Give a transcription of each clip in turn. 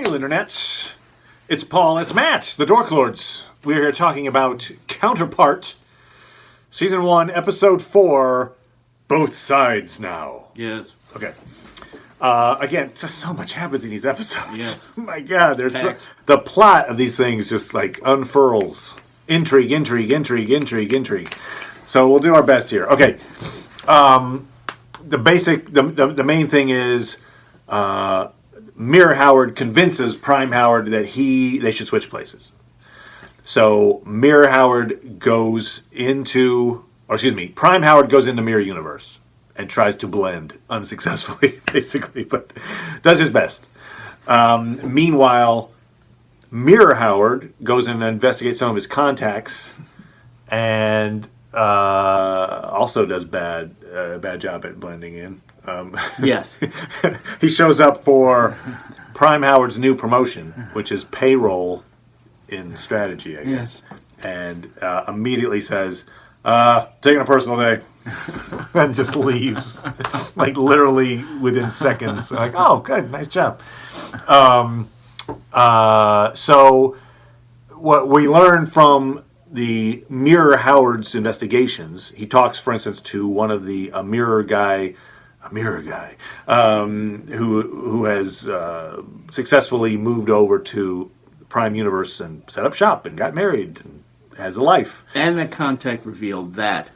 Hail, Internet! It's Paul, it's Matt, the Dork Lords. We're here talking about Counterpart, Season 1, Episode 4, Both Sides Now. Yes. Okay. Again, just so much happens in these episodes. Yes. My God, the plot of these things just like unfurls. Intrigue. So we'll do our best here. Okay. The main thing is Mirror Howard convinces Prime Howard that they should switch places. So Mirror Howard Prime Howard goes into Mirror Universe and tries to blend unsuccessfully, basically, but does his best. Meanwhile, Mirror Howard goes in and investigates some of his contacts and also does a bad job at blending in. Yes. He shows up for Prime Howard's new promotion, which is payroll in strategy, I guess. Yes. And immediately says, taking a personal day. And just leaves. Like literally within seconds. Like, oh, good, nice job. So what we learn from the Mirror Howard's investigations, he talks, for instance, to one of the mirror guy, who has successfully moved over to Prime Universe and set up shop and got married and has a life. And the contact revealed that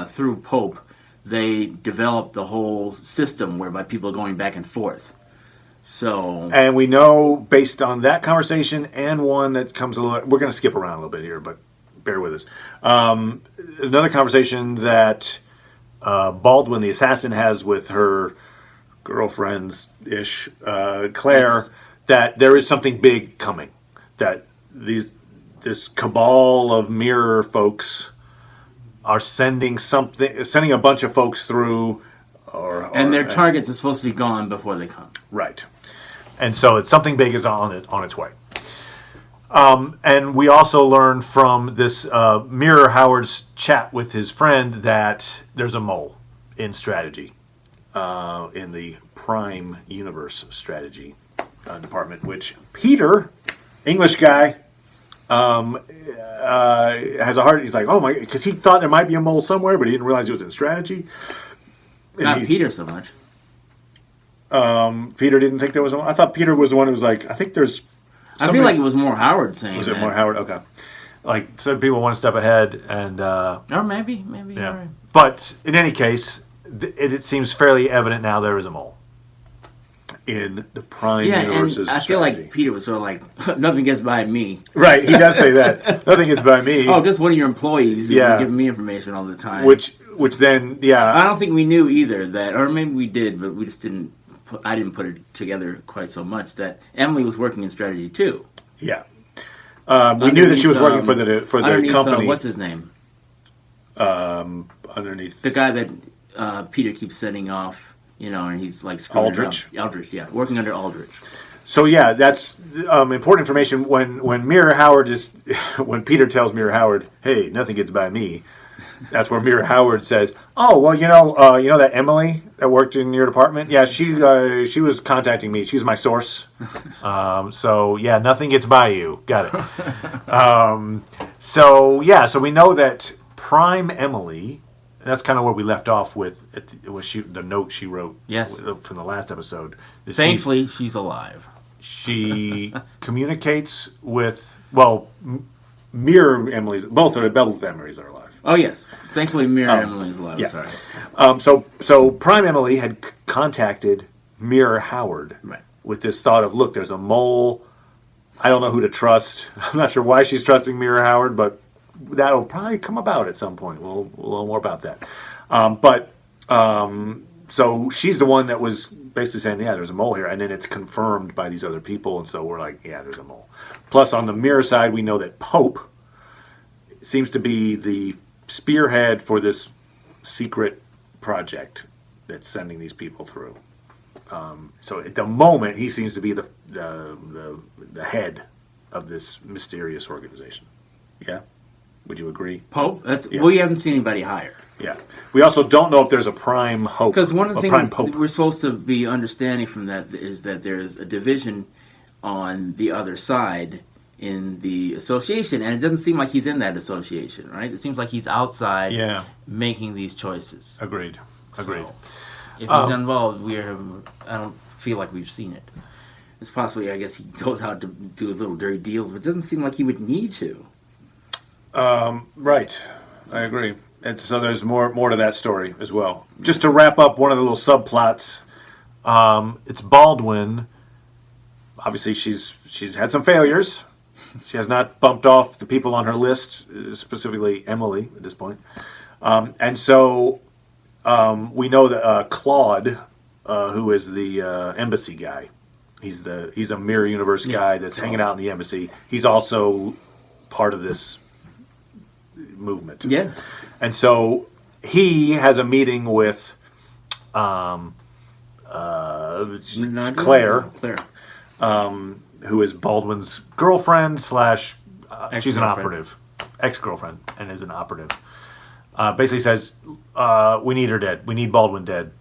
through Pope, they developed the whole system whereby people are going back and forth. So, and we know, based on that conversation and one that comes we're going to skip around a little bit here, but bear with us. Another conversation that Baldwin, the assassin, has with her girlfriends-ish, Claire, yes, that there is something big coming. That this cabal of mirror folks are sending a bunch of folks through, and their targets are supposed to be gone before they come. Right, and so it's something big is on its way. And we also learn from this Mirror Howard's chat with his friend that there's a mole in strategy, in the Prime Universe strategy department, which Peter, English guy, has a heart. He's like, oh my, because he thought there might be a mole somewhere, but he didn't realize it was in strategy. Not Peter so much. Peter didn't think there was a mole. I thought Peter was the one who was like, I think there's. I feel like it was more Howard saying Was that. it more Howard? Okay. Like, some people one step ahead, and... or maybe, yeah. Right. But, in any case, it seems fairly evident now there is a mole in the Prime Universe's and I feel like Peter was sort of like, nothing gets by me. Right, he does say that. Nothing gets by me. Oh, just one of your employees who's giving me information all the time. Which then, yeah... I don't think we knew either that, or maybe we did, but we just didn't... I didn't put it together quite so much that Emily was working in strategy too. Yeah, we knew that she was working for the company. What's his name? Underneath the guy that Peter keeps setting off, and he's like Aldrich. Aldrich, yeah, working under Aldrich. So yeah, that's important information. When Mirror Howard when Peter tells Mirror Howard, "Hey, nothing gets by me." That's where Mirror Howard says, "Oh, well, you know that Emily that worked in your department? Yeah, she was contacting me. She's my source. So yeah, nothing gets by you. Got it. So we know that Prime Emily. That's kind of where we left off with. The note she wrote. Yes. From the last episode. Thankfully, she's alive. She communicates with Mirror Emily's. Both Emily's are alive. Oh yes, thankfully Mirror Emily is alive. Yeah. Sorry. So Prime Emily had contacted Mirror Howard with this thought of, look, there's a mole. I don't know who to trust. I'm not sure why she's trusting Mirror Howard, but that'll probably come about at some point. We'll learn more about that. So she's the one that was basically saying, yeah, there's a mole here, and then it's confirmed by these other people, and so we're like, yeah, there's a mole. Plus, on the Mirror side, we know that Pope seems to be the spearhead for this secret project that's sending these people through. So at the moment, he seems to be the head of this mysterious organization. Yeah? Would you agree? Pope? We haven't seen anybody higher. Yeah. We also don't know if there's a prime hope. Because one of the things we're supposed to be understanding from that is that there's a division on the other side in the association, and it doesn't seem like he's in that association, right? It seems like he's outside making these choices. Agreed. So, if he's involved, I don't feel like we've seen it. It's possibly, I guess, he goes out to do his little dirty deals, but it doesn't seem like he would need to. Right. I agree. And so there's more to that story as well. Just to wrap up one of the little subplots, it's Baldwin. Obviously, she's had some failures. She has not bumped off the people on her list, specifically Emily at this point. And so we know that Claude, who is the embassy guy, he's a Mirror Universe guy that's hanging out in the embassy. He's also part of this movement. Yes. And so he has a meeting with Claire. Who is Baldwin's girlfriend / she's an operative, ex-girlfriend, and is an operative. Basically says, we need her dead. We need Baldwin dead.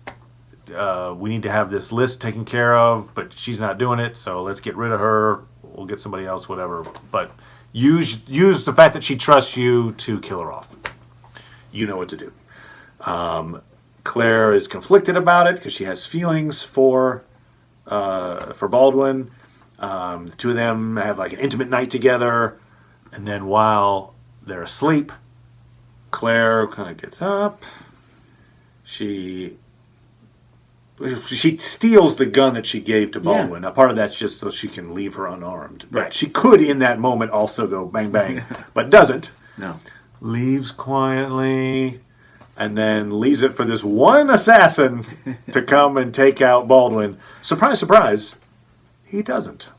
We need to have this list taken care of, but she's not doing it, so let's get rid of her. We'll get somebody else, whatever. But use the fact that she trusts you to kill her off. You know what to do. Claire is conflicted about it because she has feelings for Baldwin. The two of them have like an intimate night together, and then while they're asleep, Claire kind of gets up. She steals the gun that she gave to Baldwin. Now, part of that's just so she can leave her unarmed. But she could, in that moment, also go bang bang, but doesn't. No. Leaves quietly, and then leaves it for this one assassin to come and take out Baldwin. Surprise, surprise. He doesn't.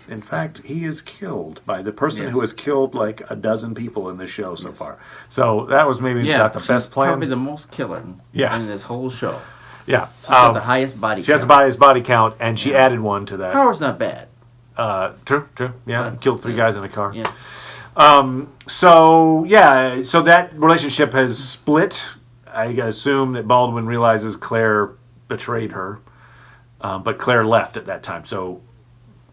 In fact, he is killed by the person who has killed like a dozen people in this show so far. So that was maybe not the best plan. Probably the most killer in this whole show. Yeah. She's got the highest body count. She has the highest body count, and she added one to that. Power's not bad. True. Yeah, killed 3 guys in a car. Yeah. So that relationship has split. I assume that Baldwin realizes Claire betrayed her, but Claire left at that time. So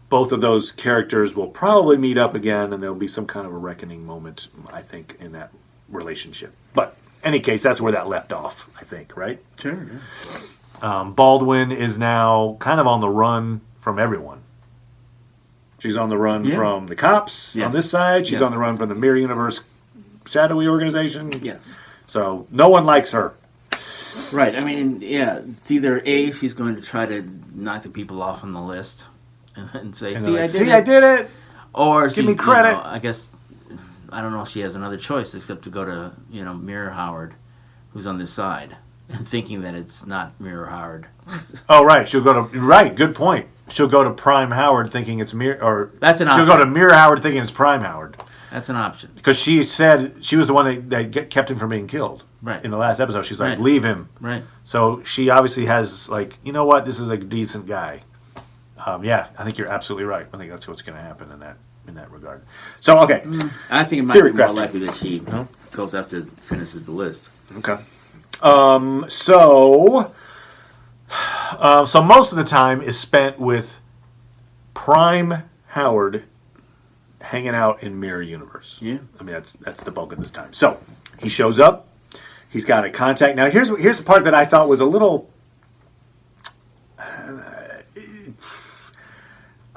both of those characters will probably meet up again, and there'll be some kind of a reckoning moment, I think, in that relationship. But in any case, that's where that left off, I think, right? Sure. Yeah. Baldwin is now kind of on the run from everyone. She's on the run from the cops on this side. She's on the run from the Mirror Universe shadowy organization. Yes. So no one likes her. Right. I mean, it's either A, she's going to try to knock the people off on the list and say, I did it. Or give me credit. I guess, I don't know if she has another choice except to go to, Mirror Howard, who's on this side, and thinking that it's not Mirror Howard. Oh, right. She'll go to, good point. She'll go to Prime Howard thinking it's Mirror, or that's an option. She'll go to Mirror Howard thinking it's Prime Howard. That's an option. Because she said she was the one that kept him from being killed. Right. In the last episode, she's like, leave him. Right. So she obviously has like, you know what, this is a decent guy. I think you're absolutely right. I think that's what's going to happen in that regard. So, okay. I think it might be more likely that she goes after finishes the list. Okay. So most of the time is spent with Prime Howard hanging out in Mirror Universe. Yeah. I mean, that's the bulk of this time. So he shows up. He's got a contact. Now, here's the part that I thought was a little...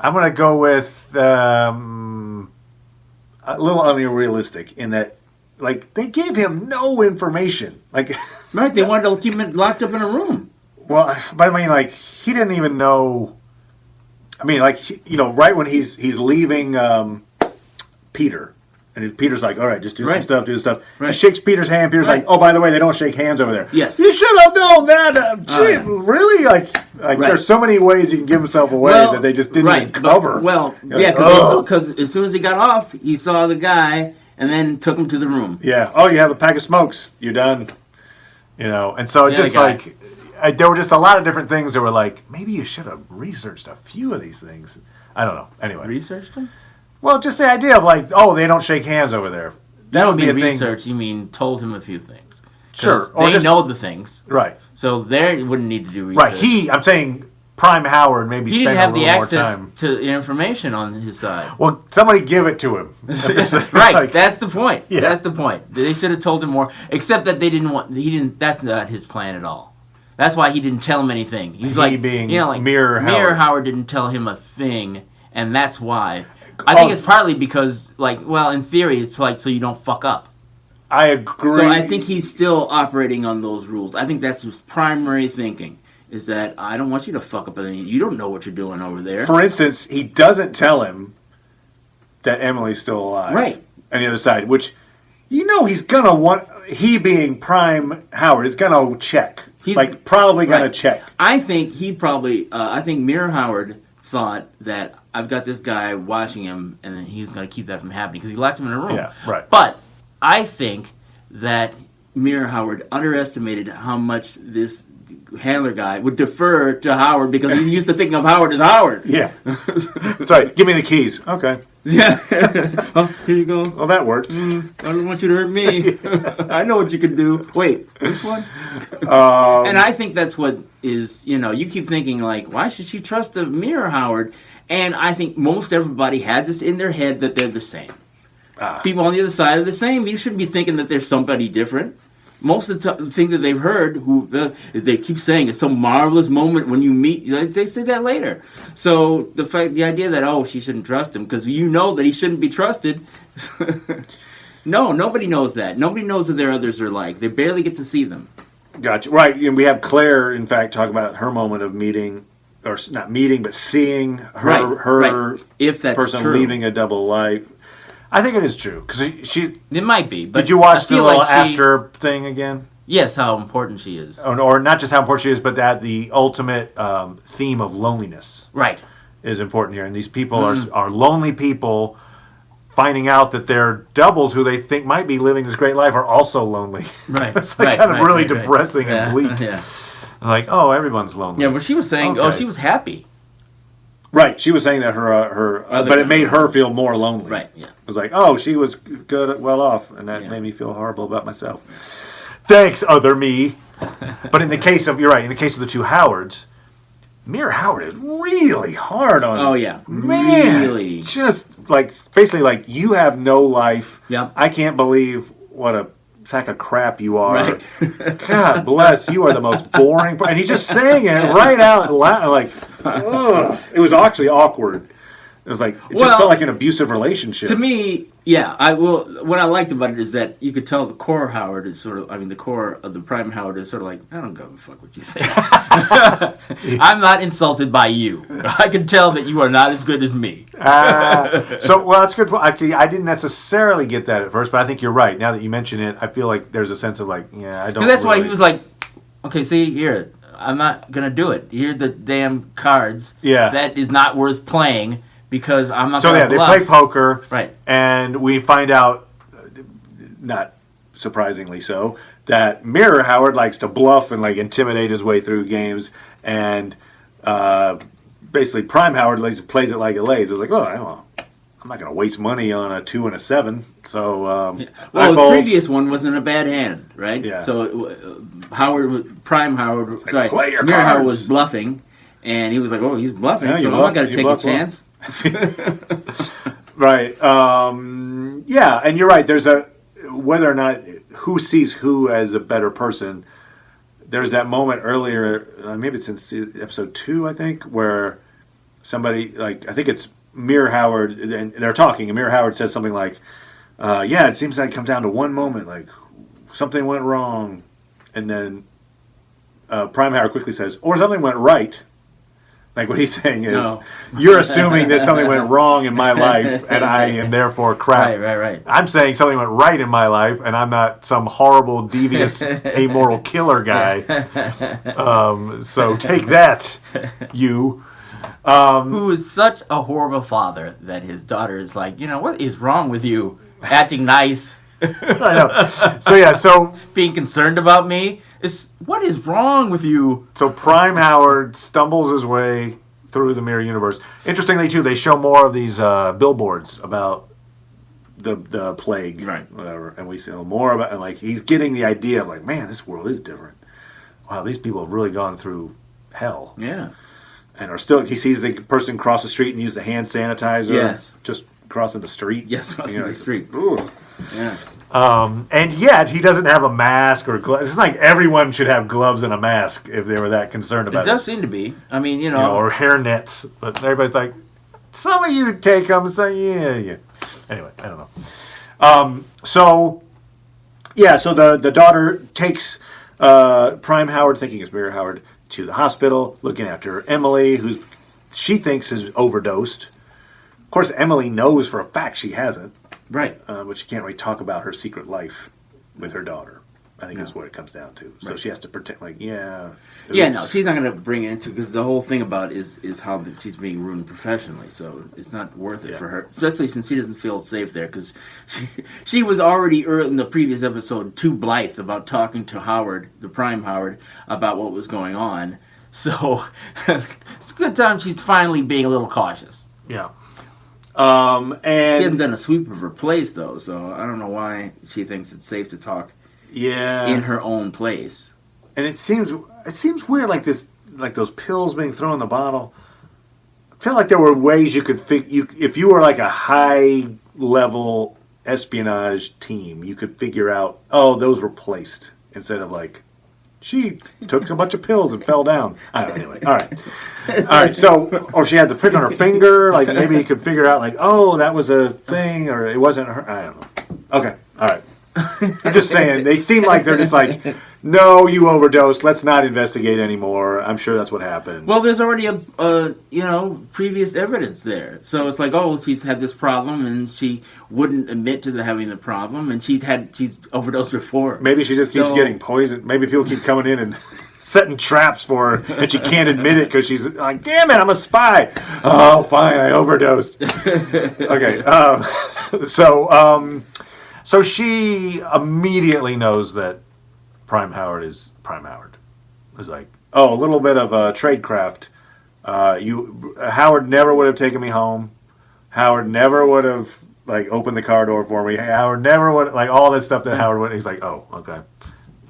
I'm going to go with a little unrealistic in that, like, they gave him no information. Like, right, they wanted to keep him locked up in a room. Well, but I mean, like, he didn't even know... I mean, like, right when he's leaving Peter... And Peter's like, all right, just do some stuff, do the stuff. Right. He shakes Peter's hand. Peter's like, oh, by the way, they don't shake hands over there. Yes. You should have known that. Really? Like there's so many ways he can give himself away that they just didn't even cover. Because as soon as he got off, he saw the guy and then took him to the room. Yeah. Oh, you have a pack of smokes. You're done. And so it just like, there were just a lot of different things that were like, maybe you should have researched a few of these things. I don't know. Anyway. Researched them? Well, just the idea of like, oh, they don't shake hands over there. That would be a research. Thing. You mean told him a few things? Sure. They know the things. Right. So they wouldn't need to do research. Right. I'm saying Prime Howard maybe He spend didn't have a the little more access time. to information on his side. Well, somebody give it to him. Right, Like, that's the point. Yeah. That's the point. They should have told him more. Except that they didn't want. He didn't. That's not his plan at all. That's why he didn't tell him anything. He's He like, being like Mirror Mirror Howard. Howard didn't tell him a thing, and that's why. I think it's partly because, like, well, in theory, it's like so you don't fuck up. I agree. So I think he's still operating on those rules. I think that's his primary thinking. Is that I don't want you to fuck up anything. You don't know what you're doing over there. For instance, he doesn't tell him that Emily's still alive. Right. On the other side, which, he's going to want, he being Prime Howard, is going to check. He's probably going to right. check. I think he probably, I think Mirror Howard thought that I've got this guy watching him and then he's going to keep that from happening because he locked him in a room. Yeah, right. But I think that Mirror Howard underestimated how much this handler guy would defer to Howard because he's used to thinking of Howard as Howard. Yeah. That's right. Give me the keys. Okay. Yeah. Oh, here you go. Well, that works. I don't want you to hurt me. I know what you can do. Wait, which one? And I think that's what is, you keep thinking, like, why should she trust the Mirror Howard? And I think most everybody has this in their head that they're the same. People on the other side are the same. You shouldn't be thinking that there's somebody different. Most of the thing that they've heard is they keep saying it's some marvelous moment when you meet. They say that later. So the idea that she shouldn't trust him because you know that he shouldn't be trusted. No, nobody knows that. Nobody knows what their others are like. They barely get to see them. Gotcha. Right. And we have Claire, in fact, talk about her moment of meeting, or not meeting, but seeing her If that's person true. leaving a double life. I think it is true because she. It might be. But Did you watch I the feel little like after thing again? Yes, how important she is. Or not just how important she is, but that the ultimate theme of loneliness Right. is important here. And these people are lonely people finding out that their doubles, who they think might be living this great life, are also lonely. Right. It's like kind of really depressing and bleak. Yeah. Like, everyone's lonely. Yeah, but she was saying, Okay. she was happy. Right, she was saying that but it made her feel more lonely. Right, yeah. It was like, she was good, well off, and that made me feel horrible about myself. Yeah. Thanks, other me. But in the case of the two Howards, Mirror Howard is really hard on. Oh yeah, man, really. just basically like you have no life. Yep. I can't believe what a sack of crap you are. Right. God bless, you are the most boring. And he's just saying it right out loud, like, ugh. It was actually awkward. It was like it just felt like an abusive relationship. To me, yeah. What I liked about it is that you could tell the core Howard is sort of. I mean, the core of the Prime Howard is sort of like, I don't give a fuck what you say. I'm not insulted by you. I can tell that you are not as good as me. That's good. I didn't necessarily get that at first, but I think you're right. Now that you mention it, I feel like there's a sense of like, I don't. That's why he was like, okay, see here, I'm not gonna do it. Here's the damn cards. Yeah. That is not worth playing. Because I'm not. So they play poker, right? And we find out, not surprisingly so, that Mirror Howard likes to bluff and intimidate his way through games, and basically Prime Howard plays it like it lays. It's like, I'm not going to waste money on a 2 and a 7. So the previous one wasn't a bad hand, right? Yeah. So Prime Howard, play your Mirror cards. Howard was bluffing, and he was like, he's bluffing, so I'm not going to take a chance. Right. Yeah, and you're right. There's whether or not who sees who as a better person. There's that moment earlier, maybe it's in episode 2, I think, where somebody, I think it's Mirror Howard, and they're talking, and Mirror Howard says something like, it seems like it comes down to one moment, like something went wrong, and then Prime Howard quickly says, or something went right. Like what he's saying is, you're assuming that something went wrong in my life, and I am therefore crap. Right. I'm saying something went right in my life, and I'm not some horrible, devious, amoral killer guy. So take that, you. Who is such a horrible father that his daughter is like, what is wrong with you? Acting nice. I know. So being concerned about me. What is wrong with you? So Prime Howard stumbles his way through the mirror universe. Interestingly, too, they show more of these billboards about the plague, right? Whatever, and we see more about, and he's getting the idea of man, this world is different. Wow, these people have really gone through hell. Yeah. and are still. He sees the person cross the street and use the hand sanitizer. Yes. Just crossing the street. Yes, crossing the street. Ooh. Yeah. And yet he doesn't have a mask or gloves. It's like everyone should have gloves and a mask if they were that concerned about it. It does seem to be. I mean, you know, or hair nets. But everybody's like, some of you take them. So yeah. Anyway, I don't know. So the daughter takes Prime Howard, thinking it's Mirror Howard, to the hospital, looking after Emily, who she thinks is overdosed. Of course, Emily knows for a fact she hasn't. Right. But she can't really talk about her secret life with her daughter. I think that's what it comes down to. So she has to pretend, like, yeah. Yeah, no, she's not going to bring it into, because the whole thing about it is how she's being ruined professionally. So it's not worth it for her, especially since she doesn't feel safe there, because she was already early in the previous episode too blithe about talking to Howard, the Prime Howard, about what was going on. So it's a good time she's finally being a little cautious. Yeah. And she hasn't done a sweep of her place, though, so I don't know why she thinks it's safe to talk in her own place. And it seems weird, like those pills being thrown in the bottle. I feel like there were ways you could if you were like a high level espionage team, you could figure out, oh, those were placed, instead of like, she took a bunch of pills and fell down. I don't know, anyway. All right. So, or she had the prick on her finger. Like, maybe you could figure out, like, oh, that was a thing, or it wasn't her. I don't know. Okay. All right. I'm just saying, they seem like they're just like, no, you overdosed. Let's not investigate anymore. I'm sure that's what happened. Well, there's already a previous evidence there. So it's like, oh, she's had this problem, and she wouldn't admit to having the problem, and she's overdosed before. Maybe she just keeps getting poisoned. Maybe people keep coming in and setting traps for her, and she can't admit it because she's like, damn it, I'm a spy. Oh, fine, I overdosed. Okay. So she immediately knows that Prime Howard is Prime Howard. It's like, oh, a little bit of tradecraft. Howard never would have taken me home. Howard never would have opened the car door for me. Howard never would all this stuff that Howard would. He's like, oh, okay,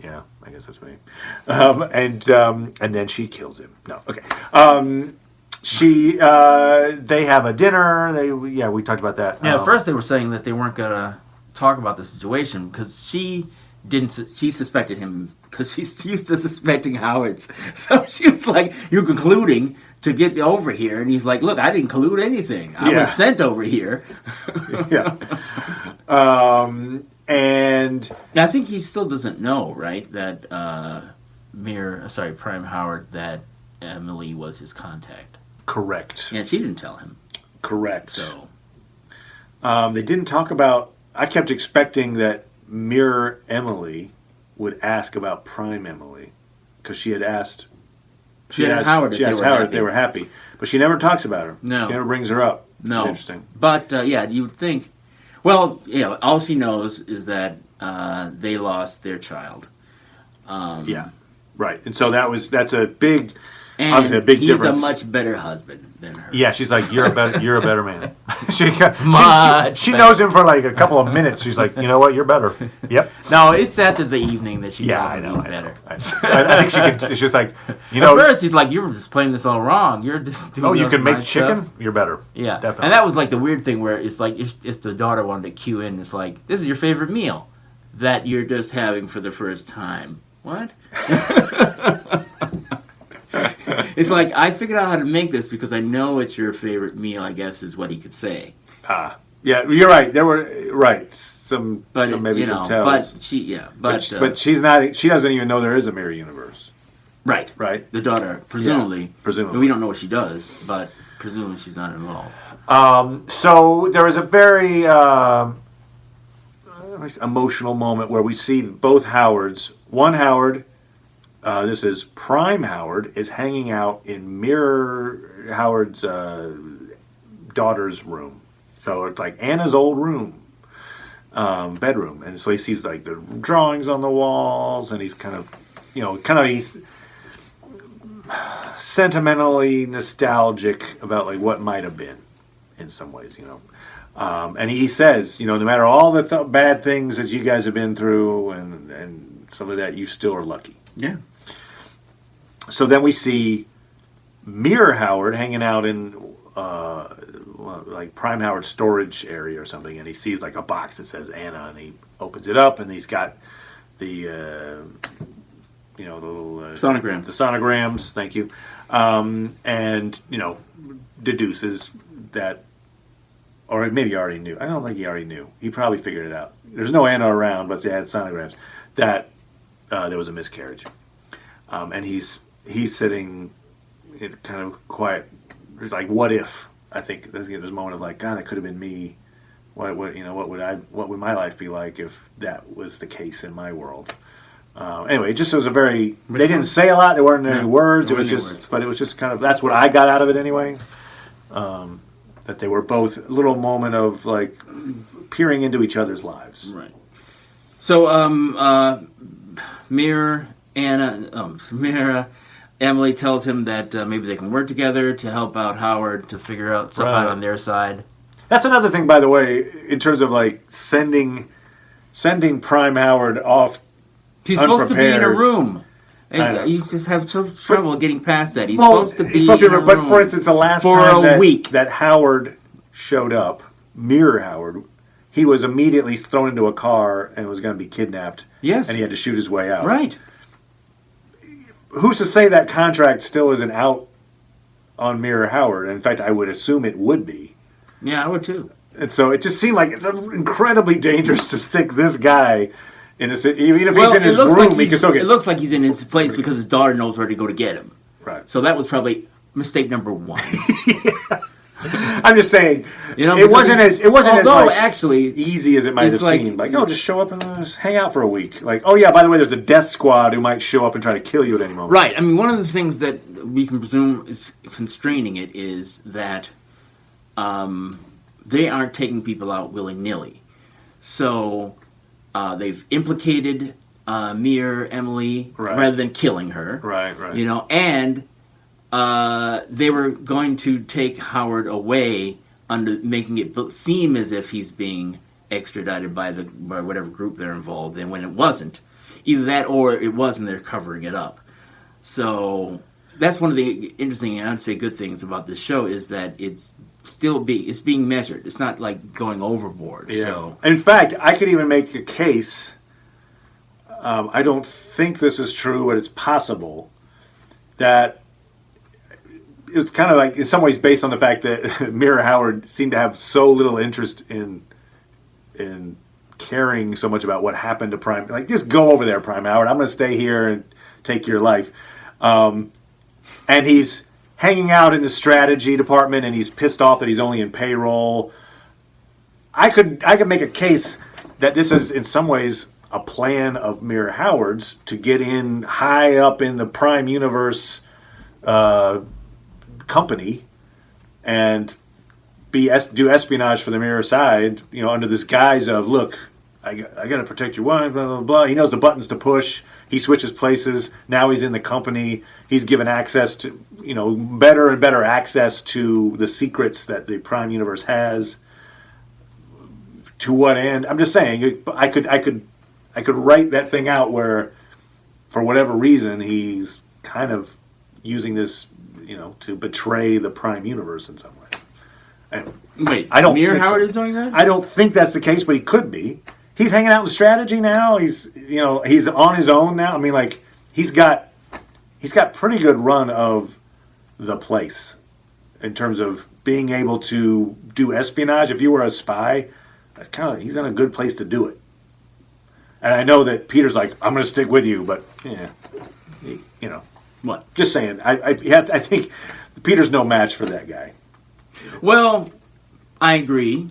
yeah, I guess that's me. And then she kills him. No, okay. They have a dinner. We talked about that. Yeah, at first they were saying that they weren't gonna talk about the situation because she suspected him because she's used to suspecting Howard's. So she was like, you're concluding to get over here. And he's like, look, I didn't collude anything. I was sent over here. Yeah. And I think he still doesn't know, right, that Prime Howard, that Emily was his contact. Correct. Yeah, she didn't tell him. Correct. So they didn't talk about. I kept expecting that Mirror Emily would ask about Prime Emily because she had asked. She asked Howard if they were happy, but she never talks about her. No, she never brings her up. No, it's interesting. But you would think. Well, yeah, all she knows is that they lost their child. Right, and so that's a big. And obviously a big difference. He's a much better husband than her. Yeah, she's like, you're a better man. she knows him for a couple of minutes. She's like, you know what, you're better. Yep. No, it's after the evening that she tells him he's better. I think she can. It's just like, At first, he's like, you're just playing this all wrong. You're just doing. Oh, you can make chicken. Stuff. You're better. Yeah, definitely. And that was the weird thing where it's like if the daughter wanted to cue in, it's like, this is your favorite meal that you're just having for the first time. What? It's like, I figured out how to make this because I know it's your favorite meal, I guess, is what he could say. Yeah, you're right. There were, some tells. But she's not, she doesn't even know there is a mirror universe. Right. Right? The daughter, presumably. Yeah, presumably. We don't know what she does, but presumably she's not involved. So there was a very emotional moment where we see both Howards. One Howard... this is Prime Howard, is hanging out in Mirror Howard's daughter's room. So it's like Anna's old room, bedroom. And so he sees the drawings on the walls, and he's he's sentimentally nostalgic about what might have been in some ways, And he says, no matter all the bad things that you guys have been through and some of that, you still are lucky. Yeah. So then we see Mirror Howard hanging out in like Prime Howard's storage area or something, and he sees like a box that says Anna, and he opens it up, and he's got the the little Sonograms. The sonograms. Thank you, and deduces that, or maybe he already knew. I don't think he already knew. He probably figured it out. There's no Anna around, but they had sonograms that there was a miscarriage, and he's sitting in kind of quiet, like, what if? I think there's a moment of like, God, that could have been me. What would my life be like if that was the case in my world? Anyway, it just was a very. They didn't say a lot. There weren't any words. It was just, but it was just kind of. That's what I got out of it anyway. That they were both a little moment of like peering into each other's lives. Right. So, Mirror Emily tells him that maybe they can work together to help out Howard to figure out stuff out on their side. That's another thing, by the way, in terms of like sending Prime Howard off. He's supposed to be in a room. And you just have trouble getting past that. He's supposed to be in a room. But for instance, the last time that Howard showed up, Mirror Howard, he was immediately thrown into a car and was going to be kidnapped. Yes. And he had to shoot his way out. Right. Who's to say that contract still isn't out on Mirror Howard? In fact, I would assume it would be. Yeah, I would too. And so it just seemed like it's incredibly dangerous to stick this guy in this. Even if he's in his room, he can still get. It looks like he's in his place because his daughter knows where to go to get him. Right. So that was probably mistake number one. I'm just saying, it wasn't as actually easy as it might have seemed. Like, just show up and just hang out for a week. Like, oh yeah, by the way, there's a death squad who might show up and try to kill you at any moment. Right. I mean, one of the things that we can presume is constraining it is that they aren't taking people out willy-nilly. So they've implicated Emily rather than killing her. Right. And they were going to take Howard away making it seem as if he's being extradited by whatever group they're involved in, when it wasn't. Either that or it was, and they're covering it up. So that's one of the interesting, and I'd say good things about this show is that it's being measured. It's not like going overboard. Yeah. So. In fact, I could even make a case. I don't think this is true, but it's possible that it's kind of like, in some ways, based on the fact that Mirror Howard seemed to have so little interest in caring so much about what happened to Prime. Like, just go over there, Prime Howard. I'm going to stay here and take your life. And he's hanging out in the strategy department, and he's pissed off that he's only in payroll. I could make a case that this is, in some ways, a plan of Mirror Howard's to get in high up in the Prime Universe company and do espionage for the Mirror side, under this guise of, look, I got to protect your wife, blah, blah, blah. He knows the buttons to push. He switches places. Now he's in the company. He's given access to, better and better access to the secrets that the Prime Universe has. To what end? I'm just saying, I could write that thing out where, for whatever reason, he's kind of using this, to betray the Prime Universe in some way. Anyway, wait, Mirror Howard is doing that? I don't think that's the case, but he could be. He's hanging out in strategy now. He's on his own now. I mean, like, he's got pretty good run of the place in terms of being able to do espionage. If you were a spy, he's in a good place to do it. And I know that Peter's like, I'm going to stick with you, but what? Just saying. I think Peter's no match for that guy. Well, I agree.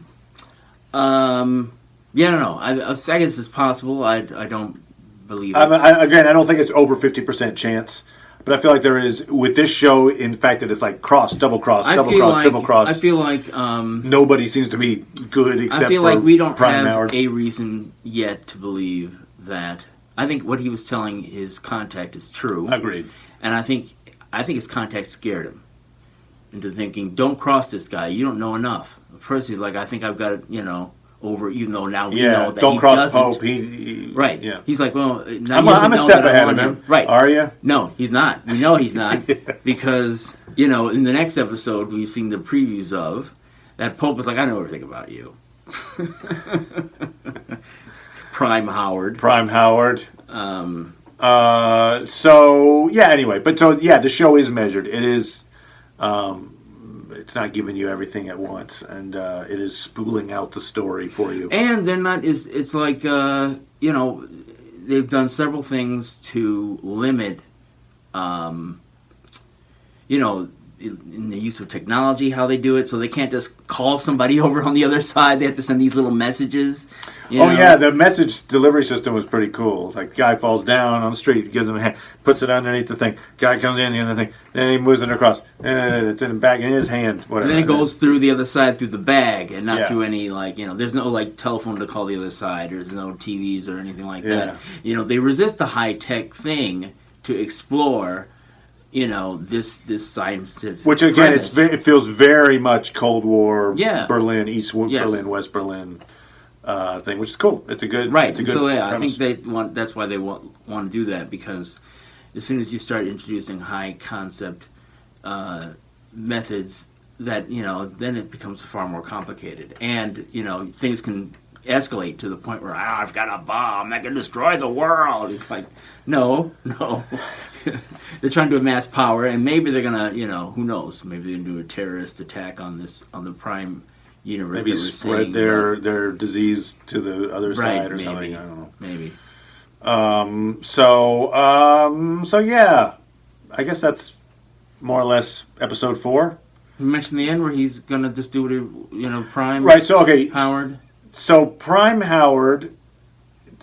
I guess it's possible. I don't believe it. I don't think it's over 50% chance. But I feel like there is, with this show, in fact, that it's like double cross, triple cross. I feel like nobody seems to be good except for I feel like we don't Prime have Howard. a reason yet to believe that. I think what he was telling his contact is true. Agreed. And I think his contact scared him into thinking, don't cross this guy. You don't know enough. First he's like, I think I've got it, over, even though now we know that don't he cross doesn't. Pope. He right. Yeah. He's like, well, now I'm a step ahead of him. Right. Are you? No, he's not. We know he's not because, in the next episode we've seen the previews of, that Pope was like, I know everything about you. Prime Howard. Anyway, the show is measured. It is, it's not giving you everything at once, and it is spooling out the story for you. And they're not. It's like they've done several things to limit, in the use of technology, how they do it, so they can't just call somebody over on the other side. They have to send these little messages. Yeah, the message delivery system was pretty cool. It's like, guy falls down on the street, gives him a hand, puts it underneath the thing. Guy comes in, the other thing, then he moves it across. It's in the back in his hand, whatever. And then it goes through the other side through the bag, and not through any, there's no, telephone to call the other side. There's no TVs or anything like that. They resist the high-tech thing to explore this scientific which again, premise. it feels very much Cold War, Berlin, East Yes. Berlin, West Berlin thing, which is cool. It's a good right. It's a good So premise. I think that's why they want to do that, because as soon as you start introducing high concept methods, that then it becomes far more complicated, and things can escalate to the point where I've got a bomb that can destroy the world. It's like no. They're trying to amass power, and maybe they're gonna, who knows? Maybe they're gonna do a terrorist attack on the Prime universe. Maybe spread their disease to the other side or maybe, something. I don't know. Maybe. So yeah, I guess that's more or less episode 4. You mentioned the end where he's gonna just do it, Prime. Right. So okay, Howard. So Prime Howard.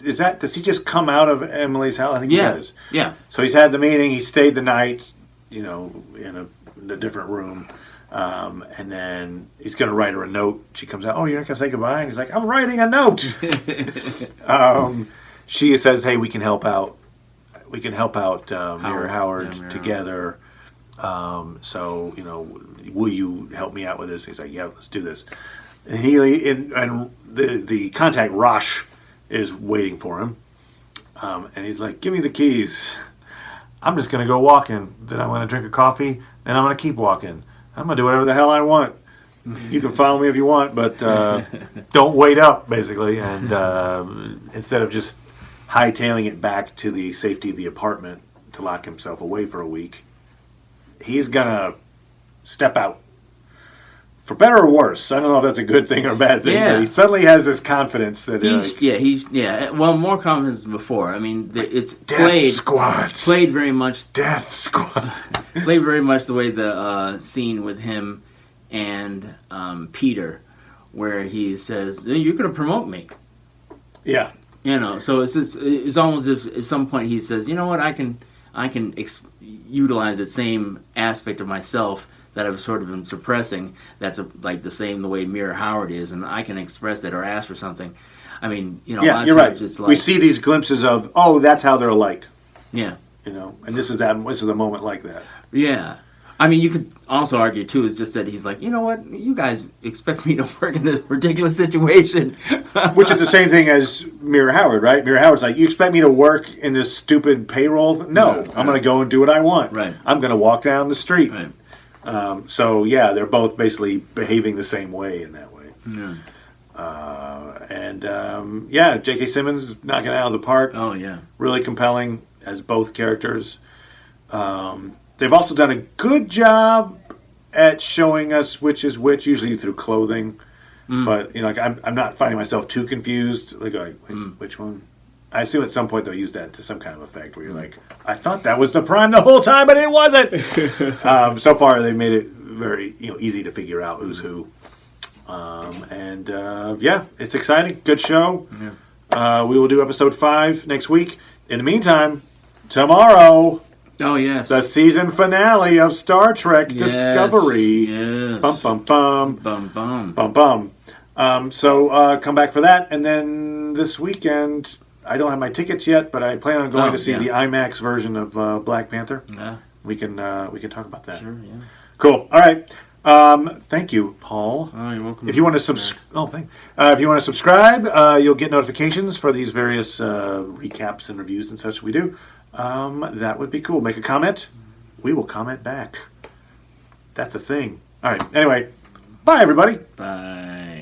Does he just come out of Emily's house? I think he does. Yeah. So he's had the meeting. He stayed the night, in a different room, and then he's going to write her a note. She comes out. Oh, you're not going to say goodbye? And he's like, I'm writing a note. She says, "Hey, we can help out. We can help out Mira Howard together. So will you help me out with this?" He's like, "Yeah, let's do this." And the contact Rosh is waiting for him, and he's like, "Give me the keys. I'm just gonna go walking. Then I'm gonna drink a coffee. Then I'm gonna keep walking. I'm gonna do whatever the hell I want. You can follow me if you want, but don't wait up." Basically, and instead of just hightailing it back to the safety of the apartment to lock himself away for a week, he's gonna step out. For better or worse, I don't know if that's a good thing or a bad thing, but he suddenly has this confidence that well, more confidence than before. I mean, it's Death Squads. Played very much. Death Squads. Played very much the way the scene with him and Peter, where he says, "You're going to promote me." Yeah. So it's almost as if at some point he says, "You know what? I can utilize that same aspect of myself that I've sort of been suppressing. That's like the way Mira Howard is, and I can express that or ask for something." I mean, a lot of you're times right. it's like, we see these glimpses of, that's how they're alike. Yeah. And this is a moment like that. Yeah. I mean, you could also argue, too, it's just that he's like, you know what? You guys expect me to work in this ridiculous situation. Which is the same thing as Mira Howard, right? Mira Howard's like, you expect me to work in this stupid payroll? No, I'm going to go and do what I want. Right. I'm going to walk down the street. Right. They're both basically behaving the same way in that way. Yeah. J.K. Simmons knocking it out of the park. Oh, yeah. Really compelling as both characters. They've also done a good job at showing us which is which, usually through clothing. But I'm not finding myself too confused. Like, which one? I assume at some point they'll use that to some kind of effect where you're like, I thought that was the Prime the whole time, but it wasn't. So far, they made it very easy to figure out who's who. It's exciting. Good show. Yeah. We will do episode 5 next week. In the meantime, tomorrow. Oh, yes. The season finale of Star Trek Discovery. Yes. Bum, bum, bum. Bum, bum. Bum, bum. So come back for that. And then this weekend, I don't have my tickets yet, but I plan on going to see the IMAX version of Black Panther. Yeah. We can talk about that. Sure, yeah. Cool. All right. Thank you, Paul. Oh, you're welcome. If you want to if you want to subscribe, you'll get notifications for these various recaps and reviews and such we do. That would be cool. Make a comment. We will comment back. That's a thing. All right. Anyway, bye everybody. Bye.